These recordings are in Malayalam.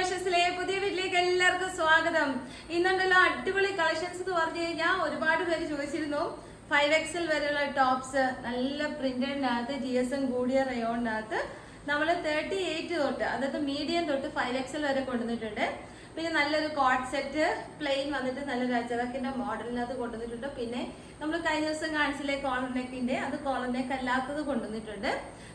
കളക്ഷൻസിലെ പുതിയ വീട്ടിലേക്ക് എല്ലാവർക്കും സ്വാഗതം. ഇന്നുണ്ടല്ലോ അടിപൊളി കളക്ഷൻസ് എന്ന് പറഞ്ഞു കഴിഞ്ഞാൽ ഒരുപാട് പേര് ചോദിച്ചിരുന്നു. 5XL വരെയുള്ള ടോപ്സ് നല്ല പ്രിന്റഡിനകത്ത് GSM കൂടിയ റയോണിനകത്ത് നമ്മൾ 38 തൊട്ട് അതായത് മീഡിയം തൊട്ട് 5XL വരെ കൊണ്ടുവന്നിട്ടുണ്ട്. പിന്നെ നല്ലൊരു കോട്ട് സെറ്റ് പ്ലെയിൻ വന്നിട്ട് നല്ലൊരു അജറക്കിന്റെ മോഡലിനകത്ത് കൊണ്ടുവന്നിട്ടുണ്ട്. പിന്നെ നമ്മൾ കഴിഞ്ഞ ദിവസം കാണിച്ചില്ലേ കോളർ നെക്കിന്റെ, അത് കോളർ നെക്ക് അല്ലാത്തത് കൊണ്ടുവന്നിട്ടുണ്ട്.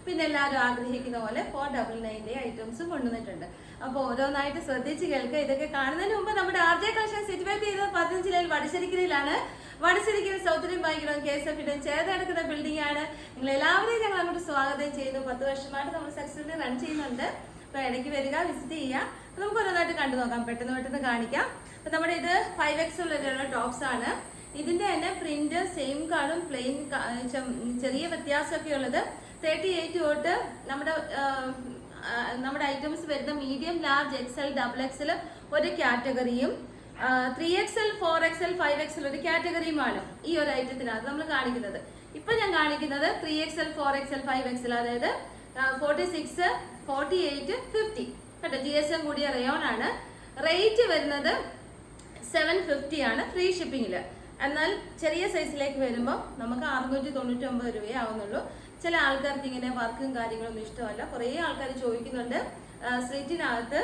പിന്നെ എല്ലാവരും ആഗ്രഹിക്കുന്ന പോലെ 499 ഐറ്റംസും കൊണ്ടുവന്നിട്ടുണ്ട്. അപ്പോൾ ഓരോന്നായിട്ട് ശ്രദ്ധിച്ച് കേൾക്കുക. ഇതൊക്കെ കാണുന്നതിന് മുമ്പ് നമ്മുടെ RJ കളക്ഷൻ സിറ്റുവേറ്റ് ചെയ്തത് 15 ജില്ലയിൽ വടശ്ശേരിക്കരയിലാണ്. വടശ്ശേരിക്കൽ സൗത്ത് ഇന്ത്യൻ ബാങ്കിലും KSF ചേർന്ന് നടക്കുന്ന ബിൽഡിംഗ് ആണ്. നിങ്ങൾ എല്ലാവരെയും ഞങ്ങൾ അങ്ങോട്ട് സ്വാഗതം ചെയ്യുന്നു. 10 വർഷമായിട്ട് നമ്മൾ സക്സസ്ഫുള്ളി റൺ ചെയ്യുന്നുണ്ട്. അപ്പൊ ഇടയ്ക്ക് വരിക, വിസിറ്റ് ചെയ്യാം. നമുക്ക് ഓരോന്നായിട്ട് കണ്ടു നോക്കാം, പെട്ടെന്ന് കാണിക്കാം. അപ്പൊ നമ്മുടെ ഇത് 5XL വരെയുള്ള ടോപ്സ് ആണ്. ഇതിന്റെ തന്നെ പ്രിന്റ് സെയിം കാണും, പ്ലെയിൻ ചെറിയ വ്യത്യാസമൊക്കെ ഉള്ളത്. 38 തൊട്ട് നമ്മുടെ ഐറ്റംസ് വരുന്ന മീഡിയം, ലാർജ്, XL, XXL ഒരു കാറ്റഗറിയും 3XL, 4XL, 5XL ഒരു കാറ്റഗറിയുമാണ് ഈ ഒരു ഐറ്റത്തിനകത്ത് നമ്മൾ കാണിക്കുന്നത്. ഇപ്പൊ ഞാൻ കാണിക്കുന്നത് 3XL, 4XL, 5XL, അതായത് 46, 48, 50 കേട്ടോ. GSM കൂടിയ റയോൺ ആണ്. റേറ്റ് വരുന്നത് 750 ആണ് ഫ്രീ ഷിപ്പിംഗില്. എന്നാൽ ചെറിയ സൈസിലേക്ക് വരുമ്പോൾ നമുക്ക് 699 രൂപയേ ആവുന്നുള്ളൂ. ചില ആൾക്കാർക്ക് ഇങ്ങനെ വർക്കും കാര്യങ്ങളൊന്നും ഇഷ്ടമല്ല. കുറേ ആൾക്കാർ ചോദിക്കുന്നുണ്ട് സ്ട്രീറ്റിനകത്ത്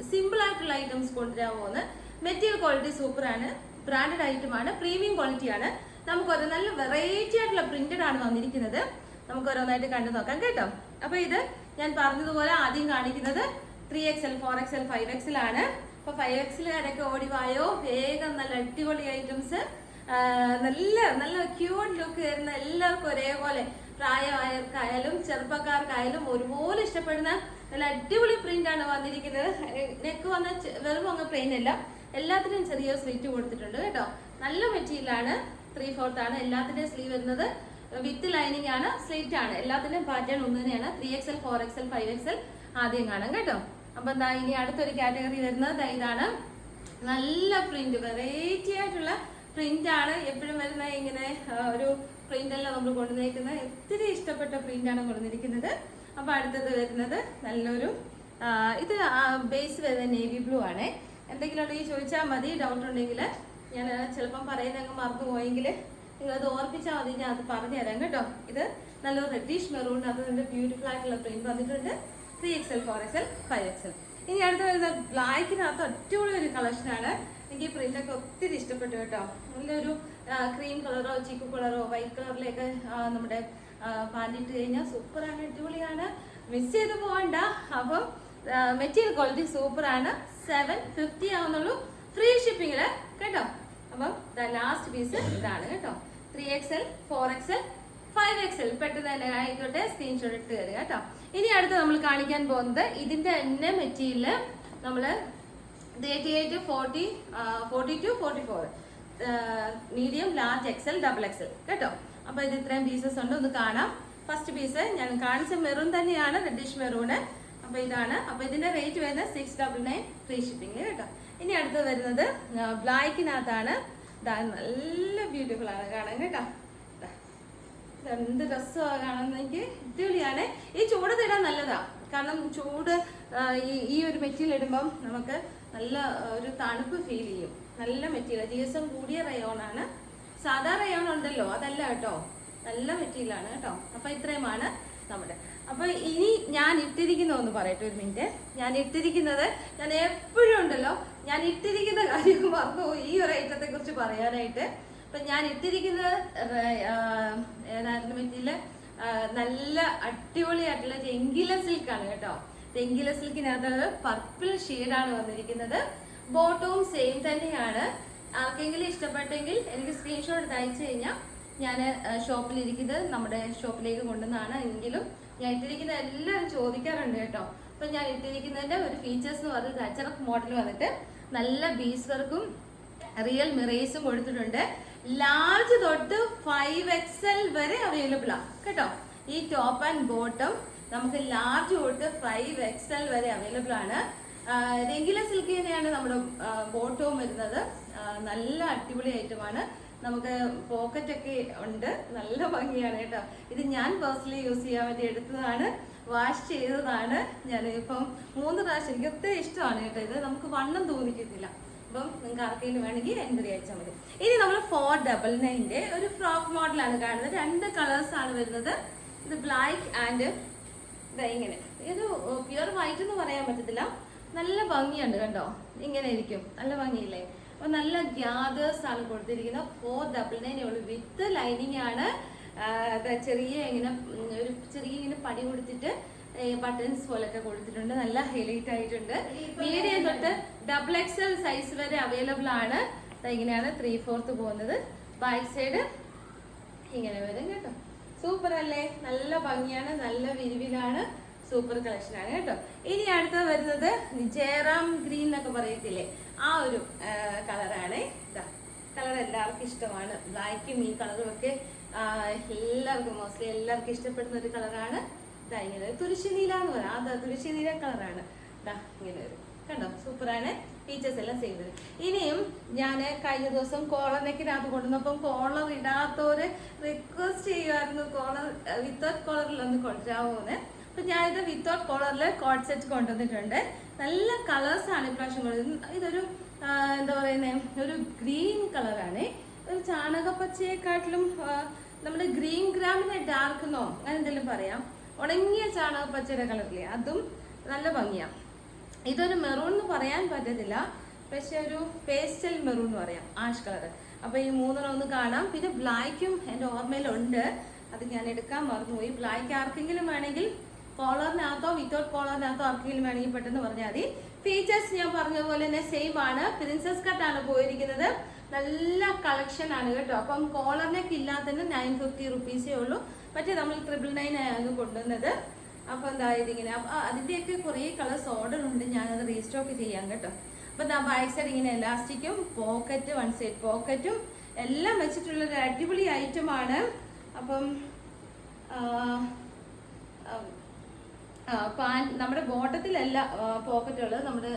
സിമ്പിൾ ആയിട്ടുള്ള ഐറ്റംസ് കൊണ്ടുവരാമോന്ന്. മെറ്റീരിയൽ ക്വാളിറ്റി സൂപ്പറാണ്, ബ്രാൻഡഡ് ഐറ്റമാണ്, പ്രീമിയം ക്വാളിറ്റിയാണ്. നമുക്കൊരു നല്ല വെറൈറ്റി ആയിട്ടുള്ള പ്രിന്റഡ് ആണ് വന്നിരിക്കുന്നത്. നമുക്ക് ഓരോന്നായിട്ട് കണ്ടു നോക്കാം കേട്ടോ. അപ്പൊ ഇത് ഞാൻ പറഞ്ഞതുപോലെ ആദ്യം കാണിക്കുന്നത് 3XL, 4XL, 5XL ആണ്. അപ്പൊ 5XLകാരൊക്കെ ഓടിവായോ, വേഗം നല്ല അടിപൊളി ഐറ്റംസ്, നല്ല ക്യൂട്ട് ലുക്ക് വരുന്ന, എല്ലാവർക്കും ഒരേപോലെ പ്രായമായവർക്കായാലും ചെറുപ്പക്കാർക്കായാലും ഒരുപോലെ ഇഷ്ടപ്പെടുന്ന നല്ല അടിപൊളി പ്രിന്റ് ആണ് വന്നിരിക്കുന്നത്. നെക്ക് വന്ന വെറും അങ്ങ് പ്ലെയിൻ അല്ല, എല്ലാത്തിനും ചെറിയ സ്ലിറ്റ് കൊടുത്തിട്ടുണ്ട് കേട്ടോ. നല്ല മെറ്റീരിയലാണ്, 3/4 ആണ്. എല്ലാത്തിന്റെയും സ്ലീവ് വരുന്നത് വിത്ത് ലൈനിങ് ആണ്, സ്ലിറ്റ് ആണ്. എല്ലാത്തിന്റെയും പാറ്റേൺ ഒന്ന് തന്നെയാണ്. 3XL, 4XL, 5XL ആദ്യം കാണാം കേട്ടോ. അപ്പൊ എന്താ ഇനി അടുത്തൊരു കാറ്റഗറി വരുന്നത് ഇതാണ്. നല്ല പ്രിന്റ്, വെറൈറ്റി ആയിട്ടുള്ള പ്രിന്റ് ആണ്. എപ്പോഴും വരുന്ന ഇങ്ങനെ ഒരു പ്രിന്റ് അല്ല നമ്മൾ കൊണ്ടുവന്നിരിക്കുന്നത്. ഒത്തിരി ഇഷ്ടപ്പെട്ട പ്രിന്റ് ആണ് കൊണ്ടുവന്നിരിക്കുന്നത്. അപ്പൊ അടുത്തത് വരുന്നത് നല്ലൊരു ഇത് ബേസ് വരുന്നത് നേവി ബ്ലൂ ആണ്. എന്തെങ്കിലും ഉണ്ടെങ്കിൽ ചോദിച്ചാൽ മതി, ഡൗട്ട് ഉണ്ടെങ്കിൽ. ഞാൻ ചിലപ്പം പറയുന്നങ്ങ് മറന്നു പോയെങ്കിൽ നിങ്ങളത് ഓർപ്പിച്ചാൽ മതി, ഞാൻ അത് പറഞ്ഞു തരാം കേട്ടോ. ഇത് നല്ലൊരു റെഡിഷ് മെറൂൺ, അത് നല്ല ബ്യൂട്ടിഫുൾ ആയിട്ടുള്ള പ്രിന്റ് വന്നിട്ടുണ്ട്. 3XL, 4XL, 5XL. ഇനി അടുത്ത് വരുന്ന ബ്ലാക്കിനകത്ത് അടിപൊളി ഒരു കളക്ഷനാണ്. എനിക്ക് പ്രിന്റ് ഒക്കെ ഒത്തിരി ഇഷ്ടപ്പെട്ടു കേട്ടോ. നല്ലൊരു ക്രീം കളറോ ചിക്കു കളറോ വൈറ്റ് കളറിലേക്ക് നമ്മുടെ പാൻറ്റിട്ട് കഴിഞ്ഞാൽ സൂപ്പറാണ്, അടിപൊളിയാണ്, മിസ് ചെയ്ത് പോകണ്ട. അപ്പം മെറ്റീരിയൽ ക്വാളിറ്റി സൂപ്പറാണ്. 750 ആവുന്നുള്ളൂ ഫ്രീ ഷിപ്പിങ്ങില് കേട്ടോ. അപ്പം ലാസ്റ്റ് പീസ് ഇതാണ് കേട്ടോ. 3XL, 4XL, 5XL പെട്ടെന്ന് തന്നെ ആയിക്കോട്ടെ, സ്ക്രീൻഷോട്ട് ഇട്ട് തരിക കേട്ടോ. ഇനി അടുത്ത് നമ്മൾ കാണിക്കാൻ പോകുന്നത് ഇതിന്റെ തന്നെ മെറ്റീരിയല് നമ്മള് 38, 40, 42, 44 മീഡിയം, ലാർജ്, XL, XXL കേട്ടോ. അപ്പൊ ഇത് ഇത്രയും പീസസ് ഉണ്ട്, ഒന്ന് കാണാം. ഫസ്റ്റ് പീസ് ഞാൻ കാണിച്ച മെറൂൺ തന്നെയാണ്, റെഡിഷ് മെറൂണ്. അപ്പൊ ഇതാണ്. അപ്പൊ ഇതിന്റെ റേറ്റ് വരുന്നത് 699 ഫ്രീ ഷിപ്പിംഗ് കേട്ടോ. ഇനി അടുത്ത് വരുന്നത് ബ്ലാക്കിനകത്താണ്. നല്ല ബ്യൂട്ടിഫുൾ ആണ് കാണാൻ കേട്ടോ. എന്ത് രസമാണ് കാണുന്നെങ്കിൽ, അടിപൊളിയാണ്. ഈ ചൂട് ഇടാൻ നല്ലതാ, കാരണം ചൂട് ഈ ഒരു മെറ്റീരിയൽ ഇടുമ്പം നമുക്ക് നല്ല ഒരു തണുപ്പ് ഫീൽ ചെയ്യും. നല്ല മെറ്റീരിയൽ, GSM കൂടിയ റയോൺ ആണ്. സാധാ റയോൺ ഉണ്ടല്ലോ, അതല്ല കേട്ടോ, നല്ല മെറ്റീരിയലാണ് കേട്ടോ. അപ്പൊ ഇത്രയുമാണ് നമ്മുടെ. അപ്പൊ ഇനി ഞാൻ ഇട്ടിരിക്കുന്ന ഒന്ന് പറയട്ടെ, ഒരു മിനിറ്റ്. ഞാൻ ഇട്ടിരിക്കുന്നത്, ഞാൻ എപ്പോഴും ഉണ്ടല്ലോ ഞാൻ ഇട്ടിരിക്കുന്ന കാര്യം മറന്നു ഈ ഒരു ഐറ്റത്തെ കുറിച്ച് പറയാനായിട്ട്. അപ്പൊ ഞാൻ ഇട്ടിരിക്കുന്നത് ഏതായിരുന്നു മെറ്റീരിയല്, നല്ല അടിപൊളിയായിട്ടുള്ള രംഗില സിൽക്കാണ് കേട്ടോ. രംഗില സിൽക്കിനകത്ത് പർപ്പിൾ ഷെയ്ഡാണ് വന്നിരിക്കുന്നത്. ബോട്ടവും സെയിം തന്നെയാണ്. ആർക്കെങ്കിലും ഇഷ്ടപ്പെട്ടെങ്കിൽ എനിക്ക് സ്ക്രീൻഷോട്ട് അയച്ചു കഴിഞ്ഞാൽ ഞാൻ ഷോപ്പിലിരിക്കുന്നത് നമ്മുടെ ഷോപ്പിലേക്ക് കൊണ്ടുവന്നതാണ്. എങ്കിലും ഞാൻ ഇട്ടിരിക്കുന്ന എല്ലാവരും ചോദിക്കാറുണ്ട് കേട്ടോ. അപ്പൊ ഞാൻ ഇട്ടിരിക്കുന്നതിന്റെ ഒരു ഫീച്ചേഴ്സ് എന്ന് പറയുന്നത് അച്ചറക്ക് മോഡൽ വന്നിട്ട് നല്ല ബീസ് വർക്കും റിയൽ മിറേഴ്സും കൊടുത്തിട്ടുണ്ട്. ലാർജ് തൊട്ട് 5XL വരെ അവൈലബിൾ ആണ് കേട്ടോ. ഈ ടോപ്പ് ആൻഡ് ബോട്ടം നമുക്ക് ലാർജ് തൊട്ട് 5XL വരെ അവൈലബിൾ ആണ്. രംഗില സിൽക്ക് തന്നെയാണ് നമ്മുടെ ബോട്ടവും വരുന്നത്. നല്ല അടിപൊളി ഐറ്റമാണ്. നമുക്ക് പോക്കറ്റ് ഒക്കെ ഉണ്ട്, നല്ല ഭംഗിയാണ് കേട്ടോ. ഇത് ഞാൻ പേഴ്സണലി യൂസ് ചെയ്യാൻ വേണ്ടി എടുത്തതാണ്. വാഷ് ചെയ്തതാണ്. ഞാൻ ഇപ്പം 3 പ്രാവശ്യം, എനിക്ക് ഒത്തിരി ഇഷ്ടമാണ് കേട്ടോ ഇത്. നമുക്ക് വണ്ണം തോന്നിക്കത്തില്ല. അപ്പം നിങ്ങൾക്ക് ആർക്കെങ്കിലും വേണമെങ്കിൽ എൻക്വയറി അയച്ചാൽ മതി. ഇനി നമ്മൾ 499 ഒരു ഫ്രോക്ക് മോഡലാണ് കാണുന്നത്. 2 കളേഴ്സ് ആണ് വരുന്നത്. ഇത് ബ്ലാക്ക് ആൻഡ് ഇങ്ങനെ, ഇത് പ്യുവർ വൈറ്റ് എന്ന് പറയാൻ പറ്റത്തില്ല. നല്ല ഭംഗിയുണ്ട് കണ്ടോ, ഇങ്ങനെ ഇരിക്കും, നല്ല ഭംഗിയില്ലേ. അപ്പൊ നല്ല ഗ്യാദേഴ്സ് ആണ് കൊടുത്തിരിക്കുന്നത്. 499 ഉള്ളൂ. വിത്ത് ലൈനിങ് ആണ്. ചെറിയ ഇങ്ങനെ ഒരു ചെറിയ ഇങ്ങനെ പടി കൊടുത്തിട്ട് ബട്ടൺസ് പോലൊക്കെ കൊടുത്തിട്ടുണ്ട്. നല്ല ഹൈലൈറ്റ് ആയിട്ടുണ്ട്. മീഡിയം തൊട്ട് XXL സൈസ് വരെ അവൈലബിൾ ആണ്. ഇങ്ങനെയാണ് 3/4 പോകുന്നത്. ബാക്ക് സൈഡ് ഇങ്ങനെ വരും കേട്ടോ. സൂപ്പർ അല്ലേ, നല്ല ഭംഗിയാണ്, നല്ല വിരിവിലാണ്, സൂപ്പർ കളക്ഷൻ ആണ് കേട്ടോ. ഇനി അടുത്ത വരുന്നത് ജയറാം ഗ്രീൻ എന്നൊക്കെ പറയത്തില്ലേ, ആ ഒരു കളറാണ്. കളർ എല്ലാവർക്കും ഇഷ്ടമാണ്. ബ്ലാക്കും ഈ കളറും ഒക്കെ എല്ലാവർക്കും മോസ്റ്റ്ലി എല്ലാവർക്കും ഇഷ്ടപ്പെടുന്ന ഒരു കളറാണ്. ഇങ്ങനെ തുരിശി നീല എന്ന് പറയാം. അത് തുരിശി നീല കളറാണ്. ഇങ്ങനെ വരും കണ്ടോ, സൂപ്പറാണ്. ഫീച്ചേഴ്സ് എല്ലാം ചെയ്തത്. ഇനിയും ഞാൻ കഴിഞ്ഞ ദിവസം കോളർ നെക്കിനകത്ത് കൊണ്ടുവന്നപ്പം കോളർ ഇടാത്തവര് റിക്വസ്റ്റ് ചെയ്യുമായിരുന്നു കോളർ വിത്തൗട്ട് കോളറിൽ ഒന്ന് കൊണ്ടുവരാമോന്ന്. അപ്പൊ ഞാനിത് വിത്തൗട്ട് കോളറിൽ കോഡ് സെറ്റ് കൊണ്ടുവന്നിട്ടുണ്ട്. നല്ല കളേഴ്സ് ആണ് ഇപ്രാവശ്യം കൊണ്ടുവരുന്നത്. ഇതൊരു എന്താ പറയുന്നത്, ഒരു ഗ്രീൻ കളറാണ്. ഒരു ചാണകപ്പച്ചയെക്കാട്ടിലും നമ്മുടെ ഗ്രീൻ ഗ്രാമിനെ ഡാർക്കെന്നോ അങ്ങനെ എന്തെങ്കിലും പറയാം. ഉണങ്ങിയ ചാണകപ്പച്ചയുടെ കളറില്ലേ, അതും നല്ല ഭംഗിയാണ്. ഇതൊരു മെറൂൺ എന്ന് പറയാൻ പറ്റത്തില്ല, പക്ഷെ ഒരു പേസ്റ്റൽ മെറൂൺ എന്ന് പറയാം, ആഷ് കളർ. അപ്പൊ ഈ 3 ഒന്ന് കാണാം. പിന്നെ ബ്ലാക്കും എൻ്റെ ഓർമ്മയിലുണ്ട്, അത് ഞാൻ എടുക്കാൻ മറന്നുപോയി. ബ്ലാക്ക് ആർക്കെങ്കിലും വേണമെങ്കിൽ കോളറിനകത്തോ വിത്തൗട്ട് കോളറിനകത്തോ ആർക്കെങ്കിലും വേണമെങ്കിൽ പെട്ടെന്ന് പറഞ്ഞാൽ മതി. ഫീച്ചേഴ്സ് ഞാൻ പറഞ്ഞ പോലെ തന്നെ സെയിം ആണ്. പ്രിൻസസ് കട്ടാണ് പോയിരിക്കുന്നത്. നല്ല കളക്ഷൻ ആണ് കേട്ടോ. അപ്പം കോളറിനൊക്കെ ഇല്ലാത്തതിന് 950 റുപ്പീസേ ഉള്ളൂ. മറ്റേ നമ്മൾ 999 ആണ് കൊണ്ടുവന്നത്. അപ്പൊ എന്താ ഇതിങ്ങനെ, അതിന്റെയൊക്കെ കുറെ കളേഴ്സ് ഓർഡർ ഉണ്ട്, ഞാനത് റീസ്റ്റോക്ക് ചെയ്യാം കേട്ടോ. അപ്പൊ ബാക്ക് സൈഡ് ഇങ്ങനെ എലാസ്റ്റിക്കും പോക്കറ്റ്, 1 സൈഡ് പോക്കറ്റും എല്ലാം വെച്ചിട്ടുള്ള ഒരു അടിപൊളി ഐറ്റം ആണ്. അപ്പം നമ്മുടെ ബോട്ടത്തിലല്ല പോക്കറ്റ് ഉള്ളത്, നമ്മുടെ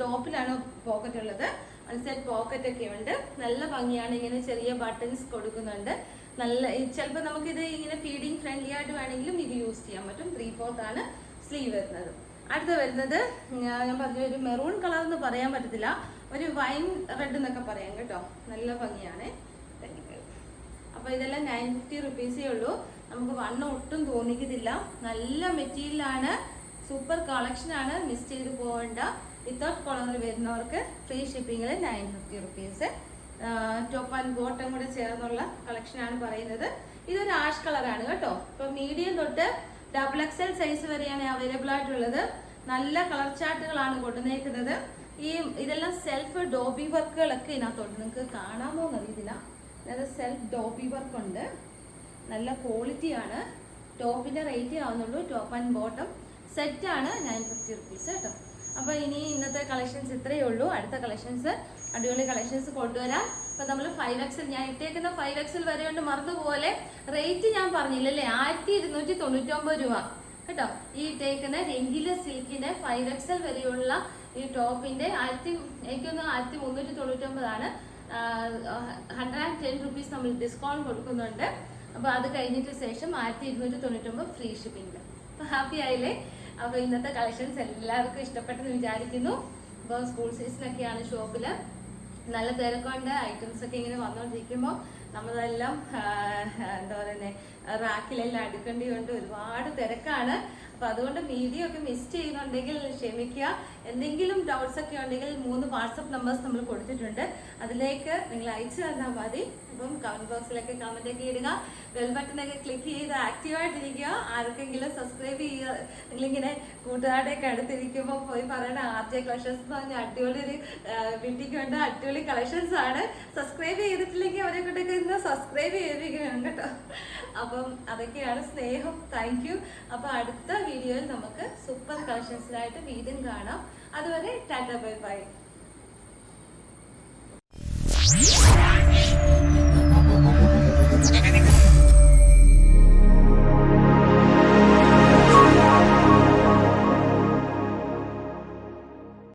ടോപ്പിലാണ് പോക്കറ്റ് ഉള്ളത്. 1 സൈഡ് പോക്കറ്റ് ഒക്കെ ഉണ്ട്. നല്ല ഭംഗിയാണ്. ഇങ്ങനെ ചെറിയ ബട്ടൺസ് കൊടുക്കുന്നുണ്ട്. നല്ല ചിലപ്പോൾ നമുക്കിത് ഇങ്ങനെ ഫീഡിങ് ഫ്രണ്ട്ലി ആയിട്ട് വേണമെങ്കിലും ഇത് യൂസ് ചെയ്യാൻ പറ്റും. 3/4 ആണ് സ്ലീവ് വരുന്നത്. അടുത്ത വരുന്നത് ഞാൻ പറഞ്ഞ ഒരു മെറൂൺ കളർ എന്ന് പറയാൻ പറ്റത്തില്ല, ഒരു വൈൻ റെഡ് എന്നൊക്കെ പറയാം കേട്ടോ. നല്ല ഭംഗിയാണ്. അപ്പൊ ഇതെല്ലാം 950 റുപ്പീസേ ഉള്ളൂ. നമുക്ക് വണ്ണം ഒട്ടും തോന്നിക്കത്തില്ല. നല്ല മെറ്റീരിയലാണ്, സൂപ്പർ കളക്ഷൻ ആണ്, മിസ് ചെയ്ത് പോകേണ്ട. വിത്തൗട്ട് കോളറിൽ വരുന്നവർക്ക് ഫ്രീ ഷിപ്പിങ്ങിൽ 950 റുപ്പീസ്. ടോപ്പ് ആൻഡ് ബോട്ടം കൂടെ ചേർന്നുള്ള കളക്ഷൻ ആണ് പറയുന്നത്. ഇതൊരു ആഷ് കളറാണ് കേട്ടോ. ഇപ്പൊ മീഡിയം തൊട്ട് XXL സൈസ് വരെയാണ് അവൈലബിൾ ആയിട്ടുള്ളത്. നല്ല കളർ ചാർട്ടുകളാണ് കൊണ്ടുവന്നേക്കുന്നത്. ഇതെല്ലാം സെൽഫ് ഡോബി വർക്കുകളൊക്കെ ഇതിനകത്തുണ്ട്. നിങ്ങൾക്ക് കാണാമോ എന്നറിയത്തില്ല. അതായത് സെൽഫ് ഡോബി വർക്ക് ഉണ്ട്. നല്ല ക്വാളിറ്റിയാണ്. ടോപ്പിന്റെ റേറ്റ് ആവുന്നുള്ളൂ. ടോപ്പ് ആൻഡ് ബോട്ടം സെറ്റ് ആണ് 950 റുപ്പീസ് കേട്ടോ. അപ്പൊ ഇനി ഇന്നത്തെ കളക്ഷൻസ് ഇത്രയേ ഉള്ളൂ. അടുത്ത കളക്ഷൻസ് അടിപൊളി കളക്ഷൻസ് കൊണ്ടുവരാം. അപ്പൊ നമ്മൾ 5XL ഞാൻ ഇട്ടേക്കുന്ന 5XL വരെ കൊണ്ട് മറന്നുപോലെ റേറ്റ് ഞാൻ പറഞ്ഞില്ലല്ലേ, 1299 രൂപ കേട്ടോ. ഈ ഇട്ടേക്കുന്ന രംഗില സിൽക്കിന്റെ 5XL വരെയുള്ള ഈ ടോപ്പിന്റെ 1399 ആണ്. 110 റുപ്പീസ് നമ്മൾ ഡിസ്കൗണ്ട് കൊടുക്കുന്നുണ്ട്. അപ്പൊ അത് കഴിഞ്ഞിട്ട് ശേഷം 1299 ഫ്രീ ഷിപ്പിംഗ്. അപ്പൊ ഹാപ്പി ആയില്ലേ? അപ്പൊ ഇന്നത്തെ കളക്ഷൻസ് എല്ലാവർക്കും ഇഷ്ടപ്പെട്ടെന്ന് വിചാരിക്കുന്നു. ഇപ്പോൾ സ്കൂൾ സീസണൊക്കെയാണ് ഷോപ്പിൽ, നല്ല തിരക്കുണ്ട്. ഐറ്റംസ് ഒക്കെ ഇങ്ങനെ വന്നുകൊണ്ടിരിക്കുമ്പോൾ നമ്മളെല്ലാം എന്താ പറയുന്നത്, റാക്കിലെല്ലാം അടുക്കേണ്ടിയുണ്ട്. ഒരുപാട് തിരക്കാണ്. അപ്പൊ അതുകൊണ്ട് വീഡിയോ ഒക്കെ മിസ് ചെയ്യുന്നുണ്ടെങ്കിൽ ക്ഷമിക്കുക. എന്തെങ്കിലും ഡൗട്ട്സ് ഒക്കെ ഉണ്ടെങ്കിൽ 3 വാട്സപ്പ് നമ്പേഴ്സ് നമ്മൾ കൊടുത്തിട്ടുണ്ട്, അതിലേക്ക് നിങ്ങൾ അയച്ചു തന്നാൽ മതി. അപ്പം കമന്റ് ബോക്സിലൊക്കെ കമന്റ് ഒക്കെ ഇടുക. ബെൽ ബട്ടനൊക്കെ ക്ലിക്ക് ചെയ്ത് ആക്റ്റീവായിട്ടിരിക്കുക. ആർക്കെങ്കിലും സബ്സ്ക്രൈബ് ചെയ്യുക. നിങ്ങളിങ്ങനെ കൂട്ടുകാരുടെയൊക്കെ അടുത്തിരിക്കുമ്പോൾ പോയി പറയണ RJ കളക്ഷൻസ് എന്ന് പറഞ്ഞാൽ അടിപൊളി ഒരു വീട്ടിലേക്ക് വേണ്ട അടിപൊളി കളക്ഷൻസ് ആണ്. സബ്സ്ക്രൈബ് ചെയ്തിട്ടില്ലെങ്കിൽ അവരെ കൊണ്ടൊക്കെ ഇന്ന് സബ്സ്ക്രൈബ് ചെയ്തിരിക്കുകയാണ് കേട്ടോ. അപ്പം അതൊക്കെയാണ് സ്നേഹം. Thank you. അപ്പൊ അടുത്ത വീഡിയോയിൽ നമുക്ക് സൂപ്പർ കളക്ഷൻസിലായിട്ട് വീണ്ടും കാണാം. അതുവരെ ടാറ്റ ബൈ ബൈ.